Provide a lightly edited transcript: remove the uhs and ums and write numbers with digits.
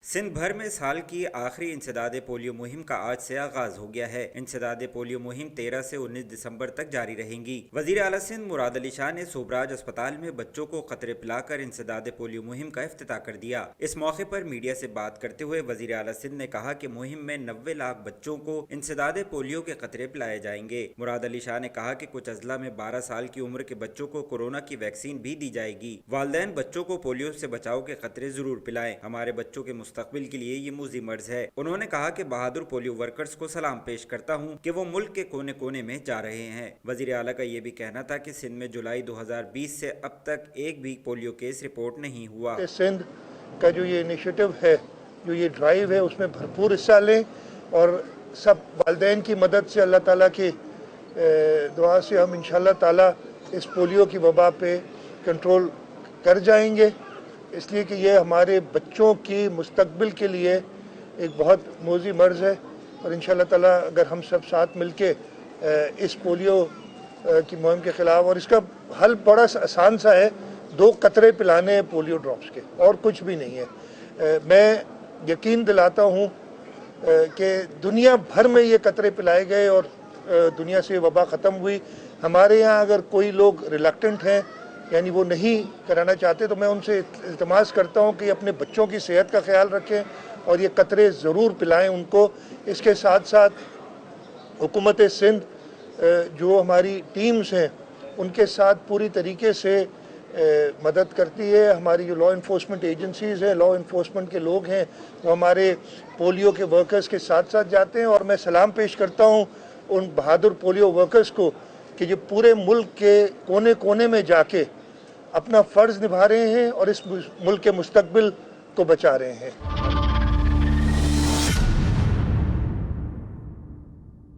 सिंध भर में साल की आखिरी इंसदाद पोलियो मुहिम का आज से आगाज हो गया है। इंसदाद पोलियो मुहिम 13 से 19 दिसंबर तक जारी रहेंगी। वजीर आला सिंध मुराद अली शाह ने सोबराज अस्पताल में बच्चों को कतरे पिलाकर इंसदाद पोलियो मुहिम का इफ्तिताह कर दिया। इस मौके पर मीडिया से बात करते हुए वजीर आला सिंध ने कहा कि मुहिम में 90 लाख बच्चों को इंसदाद पोलियो के कतरे पिलाए जाएंगे। मुराद अली शाह ने कहा कि कुछ अजला में 12 साल की उम्र के बच्चों को कोरोना की वैक्सीन भी दी जाएगी। वालिदैन बच्चों को पोलियो से बचाव के कतरे जरूर पिलाएं। हमारे बच्चों के मुस्तकबिल के लिए ये मुजी मर्ज है। उन्होंने कहा कि बहादुर पोलियो वर्कर्स को सलाम पेश करता हूँ कि वो मुल्क के कोने कोने में जा रहे हैं। वजीर आला का ये भी कहना था कि सिंध में जुलाई 2020 से अब तक एक भी पोलियो केस रिपोर्ट नहीं हुआ। सिंध का जो ये इनिशिएटिव है, जो ये ड्राइव है, उसमें भरपूर हिस्सा लें और सब वालिदैन की मदद से, अल्लाह ताला की दुआ से हम इंशाअल्लाह ताला इस पोलियो की वबा पे कंट्रोल कर जाएंगे, इसलिए कि ये हमारे बच्चों की मुस्तकबिल के लिए एक बहुत मोज़ी मर्ज़ है। और इंशाअल्लाह ताला अगर हम सब साथ मिलके इस पोलियो की मुहिम के ख़िलाफ़, और इसका हल बड़ा आसान सा है, 2 कतरे पिलाने पोलियो ड्रॉप्स के, और कुछ भी नहीं है। मैं यकीन दिलाता हूँ कि दुनिया भर में ये कतरे पिलाए गए और दुनिया से वबा ख़त्म हुई। हमारे यहाँ अगर कोई लोग रिलक्टेंट हैं, यानी वो नहीं कराना चाहते, तो मैं उनसे इल्तमास करता हूँ कि अपने बच्चों की सेहत का ख्याल रखें और ये कतरे ज़रूर पिलाएं उनको। इसके साथ साथ हुकूमत सिंध जो हमारी टीम्स हैं उनके साथ पूरी तरीके से मदद करती है। हमारी जो लॉ इन्फोर्समेंट एजेंसीज़ हैं, लॉ इन्फोर्समेंट के लोग हैं, वो हमारे पोलियो के वर्कर्स के साथ साथ जाते हैं। और मैं सलाम पेश करता हूँ उन बहादुर पोलियो वर्कर्स को कि जो पूरे मुल्क के कोने कोने में जाके अपना फ़र्ज़ निभा रहे हैं और इस मुल्क के मुस्तकबिल को बचा रहे हैं।